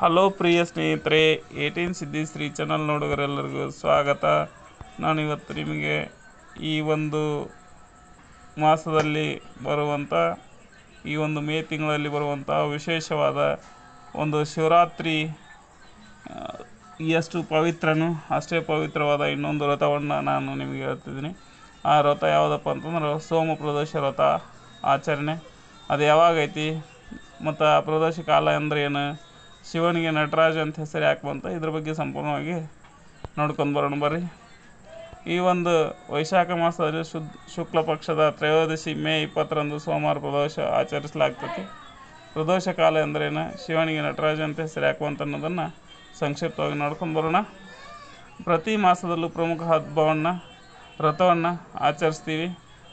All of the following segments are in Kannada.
ಹಲೋ ಪ್ರಿಯ ಸ್ನೇಹಿತರೆ, 18 ಸಿದ್ಧಿಶ್ರೀ ಚಾನಲ್ ನೋಡುಗರೆಲ್ಲರಿಗೂ ಸ್ವಾಗತ. ನಾನಿವತ್ತು ನಿಮಗೆ ಈ ಒಂದು ಮಾಸದಲ್ಲಿ ಬರುವಂಥ ಈ ಒಂದು ಮೇ ತಿಂಗಳಲ್ಲಿ ಬರುವಂಥ ವಿಶೇಷವಾದ ಒಂದು ಶಿವರಾತ್ರಿ ಎಷ್ಟು ಪವಿತ್ರನೋ ಅಷ್ಟೇ ಪವಿತ್ರವಾದ ಇನ್ನೊಂದು ವ್ರತವನ್ನು ನಾನು ನಿಮಗೆ ಹೇಳ್ತಿದ್ದೀನಿ. ಆ ವ್ರತ ಯಾವುದಪ್ಪ ಅಂತಂದ್ರೆ ಸೋಮ ಪ್ರದೋಷ ವ್ರತ ಆಚರಣೆ. ಅದು ಯಾವಾಗೈತಿ ಮತ್ತು ಆ ಪ್ರದೋಷ ಕಾಲ ಅಂದ್ರೆ ಏನು, ಶಿವನಿಗೆ ನಟರಾಜ ಅಂತ ಹೆಸರು ಯಾಕೆ ಬಂತ, ಇದ್ರ ಬಗ್ಗೆ ಸಂಪೂರ್ಣವಾಗಿ ನೋಡ್ಕೊಂಡು ಬರೋಣ ಬರ್ರಿ. ಈ ಒಂದು ವೈಶಾಖ ಮಾಸದಲ್ಲಿ ಶುಕ್ಲ ಪಕ್ಷದ ತ್ರಯೋದಶಿ ಮೇ 20ರಂದು ಸೋಮವಾರ ಪ್ರದೋಷ ಆಚರಿಸಲಾಗ್ತದೆ. ಪ್ರದೋಷ ಕಾಲ ಅಂದ್ರೇನು, ಶಿವನಿಗೆ ನಟರಾಜ ಅಂತ ಹೆಸರು ಯಾಕೆ ಬಂತ ಅನ್ನೋದನ್ನು ಸಂಕ್ಷಿಪ್ತವಾಗಿ ನೋಡ್ಕೊಂಡು ಬರೋಣ. ಪ್ರತಿ ಮಾಸದಲ್ಲೂ ಪ್ರಮುಖ ಹಬ್ಬವನ್ನು ವ್ರತವನ್ನು ಆಚರಿಸ್ತೀವಿ.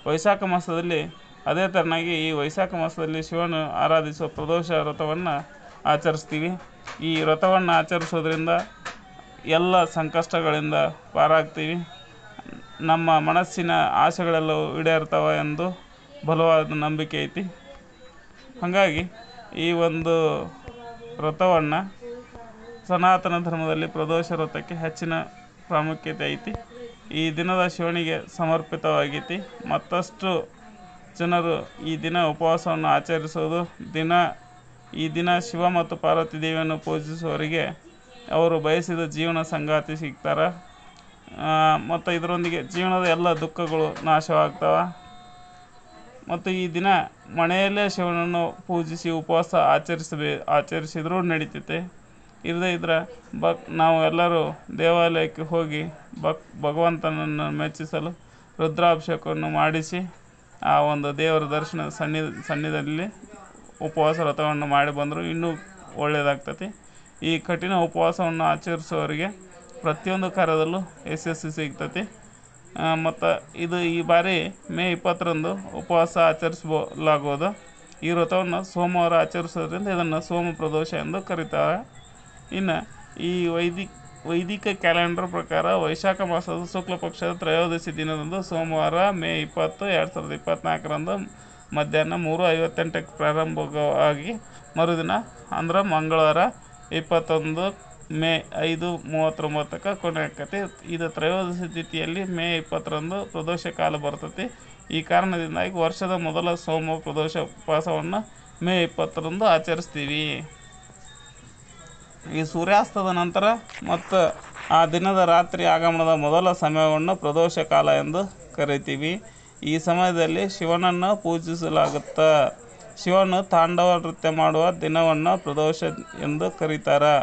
ವೈಶಾಖ ಮಾಸದಲ್ಲಿ ಅದೇ ಥರನಾಗಿ ಈ ವೈಶಾಖ ಮಾಸದಲ್ಲಿ ಶಿವನು ಆರಾಧಿಸುವ ಪ್ರದೋಷ ವ್ರತವನ್ನು ಆಚರಿಸ್ತೀವಿ. ಈ ವ್ರತವನ್ನು ಆಚರಿಸೋದ್ರಿಂದ ಎಲ್ಲ ಸಂಕಷ್ಟಗಳಿಂದ ಪಾರಾಗ್ತೀವಿ. ನಮ್ಮ ಮನಸ್ಸಿನ ಆಸೆಗಳೆಲ್ಲವೂ ಈಡೇರ್ತವೆ ಎಂದು ಬಲವಾದ ನಂಬಿಕೆ ಐತಿ. ಹಾಗಾಗಿ ಈ ಒಂದು ವ್ರತವನ್ನು ಸನಾತನ ಧರ್ಮದಲ್ಲಿ ಪ್ರದೋಷ ವ್ರತಕ್ಕೆ ಹೆಚ್ಚಿನ ಪ್ರಾಮುಖ್ಯತೆ ಐತಿ. ಈ ದಿನದ ಶಿವನಿಗೆ ಸಮರ್ಪಿತವಾಗೈತಿ. ಮತ್ತಷ್ಟು ಜನರು ಈ ದಿನ ಉಪವಾಸವನ್ನು ಆಚರಿಸೋದು ಈ ದಿನ ಶಿವ ಮತ್ತು ಪಾರ್ವತಿ ದೇವಿಯನ್ನು ಪೂಜಿಸುವವರಿಗೆ ಅವರು ಬಯಸಿದ ಜೀವನ ಸಂಗಾತಿ ಸಿಗ್ತಾರೆ ಮತ್ತು ಇದರೊಂದಿಗೆ ಜೀವನದ ಎಲ್ಲ ದುಃಖಗಳು ನಾಶವಾಗ್ತವೆ. ಮತ್ತು ಈ ದಿನ ಮನೆಯಲ್ಲೇ ಶಿವನನ್ನು ಪೂಜಿಸಿ ಉಪವಾಸ ಆಚರಿಸಿದರೂ ನಡೀತೈತೆ. ಇಲ್ಲದೇ ಇದ್ರೆ ನಾವು ಎಲ್ಲರೂ ದೇವಾಲಯಕ್ಕೆ ಹೋಗಿ ಭಗವಂತನನ್ನು ಮೆಚ್ಚಿಸಲು ರುದ್ರಾಭಿಷೇಕವನ್ನು ಮಾಡಿಸಿ ಆ ಒಂದು ದೇವರ ದರ್ಶನ ಸನ್ನಿಧಿಯಲ್ಲಿ ಉಪವಾಸ ವ್ರತವನ್ನು ಮಾಡಿ ಬಂದರೂ ಇನ್ನೂ ಒಳ್ಳೆಯದಾಗ್ತದೆ. ಈ ಕಠಿಣ ಉಪವಾಸವನ್ನು ಆಚರಿಸುವವರಿಗೆ ಪ್ರತಿಯೊಂದು ಕಾರ್ಯದಲ್ಲೂ ಯಶಸ್ಸು ಸಿಗ್ತದೆ. ಮತ್ತು ಈ ಬಾರಿ ಮೇ 20ರಂದು ಉಪವಾಸ ಆಚರಿಸಲಾಗುವುದು. ಈ ವ್ರತವನ್ನು ಸೋಮವಾರ ಆಚರಿಸೋದ್ರಿಂದ ಇದನ್ನು ಸೋಮ ಪ್ರದೋಷ ಎಂದು ಕರೀತಾರೆ. ಇನ್ನು ಈ ವೈದಿಕ ಕ್ಯಾಲೆಂಡರ್ ಪ್ರಕಾರ ವೈಶಾಖ ಮಾಸದ ಶುಕ್ಲ ಪಕ್ಷದ ತ್ರಯೋದಶಿ ದಿನದಂದು ಸೋಮವಾರ ಮೇ 20, 2024ರಂದು ಮಧ್ಯಾಹ್ನ 3:58ಕ್ಕೆ ಪ್ರಾರಂಭವಾಗಿ ಮರುದಿನ ಅಂದ್ರೆ ಮಂಗಳವಾರ 21 ಮೇ 5:39ಕ್ಕೆ ಕೊನೆ ಆಕತಿ. ಇದು ತ್ರಯೋದಶಿ ತಿಥಿಯಲ್ಲಿ ಮೇ 20ರಂದು ಪ್ರದೋಷ ಕಾಲ ಬರ್ತೈತಿ. ಈ ಕಾರಣದಿಂದಾಗಿ ವರ್ಷದ ಮೊದಲ ಸೋಮ ಪ್ರದೋಷ ಉಪವಾಸವನ್ನು ಮೇ 20ರಂದು ಆಚರಿಸ್ತೀವಿ. ಈ ಸೂರ್ಯಾಸ್ತದ ನಂತರ ಮತ್ತು ಆ ದಿನದ ರಾತ್ರಿ ಆಗಮನದ ಮೊದಲ ಸಮಯವನ್ನು ಪ್ರದೋಷ ಕಾಲ ಎಂದು ಕರಿತೀವಿ. ಈ ಸಮಯದಲ್ಲಿ ಶಿವನನ್ನು ಪೂಜಿಸಲಾಗುತ್ತೆ. ಶಿವನು ತಾಂಡವ ನೃತ್ಯ ಮಾಡುವ ದಿನವನ್ನು ಪ್ರದೋಷ ಎಂದು ಕರೀತಾರೆ.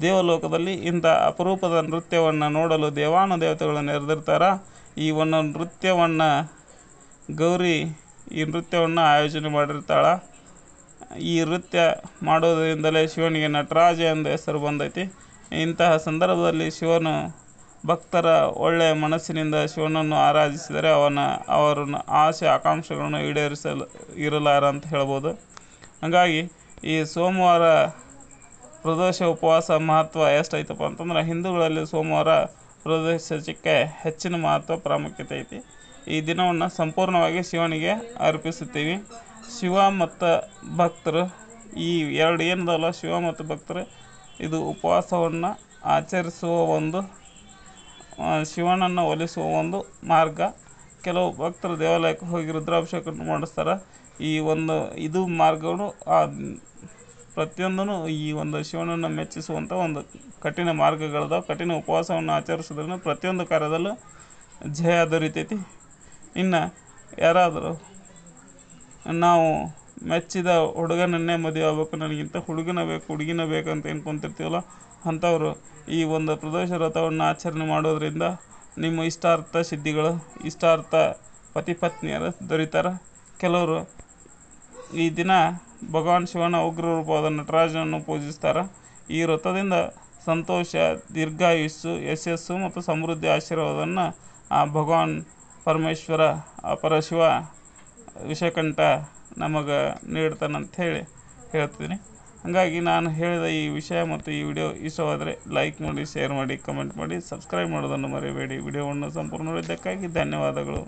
ದೇವಲೋಕದಲ್ಲಿ ಇಂಥ ಅಪರೂಪದ ನೃತ್ಯವನ್ನು ನೋಡಲು ದೇವಾನುದೇವತೆಗಳು ನೆರೆದಿರ್ತಾರೆ. ಈ ಒಂದು ನೃತ್ಯವನ್ನು ಗೌರಿ ಈ ನೃತ್ಯವನ್ನು ಆಯೋಜನೆ ಮಾಡಿರ್ತಾಳೆ. ಈ ನೃತ್ಯ ಮಾಡೋದರಿಂದಲೇ ಶಿವನಿಗೆ ನಟರಾಜ ಎಂದು ಹೆಸರು ಬಂದೈತಿ. ಇಂತಹ ಸಂದರ್ಭದಲ್ಲಿ ಶಿವನು ಭಕ್ತರ ಒಳ್ಳೆಯ ಮನಸ್ಸಿನಿಂದ ಶಿವನನ್ನು ಆರಾಧಿಸಿದರೆ ಅವರ ಆಸೆ ಆಕಾಂಕ್ಷೆಗಳನ್ನು ಇರಲಾರ ಅಂತ ಹೇಳ್ಬೋದು. ಹಾಗಾಗಿ ಈ ಸೋಮವಾರ ಪ್ರದೋಷ ಉಪವಾಸ ಮಹತ್ವ ಎಷ್ಟೈತಪ್ಪ ಅಂತಂದ್ರೆ, ಹಿಂದೂಗಳಲ್ಲಿ ಸೋಮವಾರ ಪ್ರದೋಷಕ್ಕೆ ಹೆಚ್ಚಿನ ಮಹತ್ವ ಪ್ರಾಮುಖ್ಯತೆ ಐತಿ. ಈ ದಿನವನ್ನು ಸಂಪೂರ್ಣವಾಗಿ ಶಿವನಿಗೆ ಅರ್ಪಿಸುತ್ತೀವಿ. ಶಿವ ಮತ್ತು ಭಕ್ತರು ಈ ಎರಡು ಏನದಲ್ಲ, ಶಿವ ಮತ್ತು ಭಕ್ತರು ಇದು ಉಪವಾಸವನ್ನು ಆಚರಿಸುವ ಒಂದು ಶಿವನನ್ನು ಒಲಿಸುವ ಒಂದು ಮಾರ್ಗ. ಕೆಲವು ಭಕ್ತರು ದೇವಾಲಯಕ್ಕೆ ಹೋಗಿ ರುದ್ರಾಭಿಷೇಕವನ್ನು ಮಾಡಿಸ್ತಾರೆ. ಇದು ಮಾರ್ಗಗಳು ಪ್ರತಿಯೊಂದೂ ಈ ಒಂದು ಶಿವನನ್ನು ಮೆಚ್ಚಿಸುವಂಥ ಒಂದು ಕಠಿಣ ಮಾರ್ಗಗಳದಾವ. ಕಠಿಣ ಉಪವಾಸವನ್ನು ಆಚರಿಸೋದ್ರಿಂದ ಪ್ರತಿಯೊಂದು ಕಾರ್ಯದಲ್ಲೂ ಜಯ ದೊರೀತೈತಿ. ಇನ್ನು ಯಾರಾದರೂ ನಾವು ಮೆಚ್ಚಿದ ಹುಡುಗನನ್ನೇ ಮದುವೆ ಆಗ್ಬೇಕು, ನನಗಿಂತ ಹುಡುಗಿನ ಬೇಕು ಅಂತ ಏನ್ಕೊಂತಿರ್ತೀವಲ್ಲ, ಅಂಥವರು ಈ ಒಂದು ಪ್ರದೋಷ ವ್ರತವನ್ನು ಆಚರಣೆ ಮಾಡೋದ್ರಿಂದ ನಿಮ್ಮ ಇಷ್ಟಾರ್ಥ ಸಿದ್ಧಿಗಳು, ಇಷ್ಟಾರ್ಥ ಪತಿ ಪತ್ನಿಯರು ದೊರೀತಾರೆ. ಕೆಲವರು ಈ ದಿನ ಭಗವಾನ್ ಶಿವನ ಉಗ್ರ ರೂಪವಾದ ನಟರಾಜನನ್ನು ಪೂಜಿಸ್ತಾರೆ. ಈ ವ್ರತದಿಂದ ಸಂತೋಷ, ದೀರ್ಘಾಯುಷ್ಯು, ಯಶಸ್ಸು ಮತ್ತು ಸಮೃದ್ಧಿ ಆಶೀರ್ವಾದವನ್ನು ಆ ಭಗವಾನ್ ಪರಮೇಶ್ವರ, ಆ ಪರಶಿವ ವಿಷಕಂಠ ನಮಗೆ ನೀಡ್ತಾನಂತ ಹೇಳ್ತೀನಿ. ಹಾಗಾಗಿ ನಾನು ಹೇಳಿದ ಈ ವಿಷಯ ಮತ್ತು ಈ ವಿಡಿಯೋ ಇಷ್ಟವಾದರೆ ಲೈಕ್ ಮಾಡಿ, ಶೇರ್ ಮಾಡಿ, ಕಮೆಂಟ್ ಮಾಡಿ, ಸಬ್ಸ್ಕ್ರೈಬ್ ಮಾಡೋದನ್ನು ಮರೆಯಬೇಡಿ. ವಿಡಿಯೋವನ್ನು ಸಂಪೂರ್ಣ ನೋಡಿದ್ದಕ್ಕಾಗಿ ಧನ್ಯವಾದಗಳು.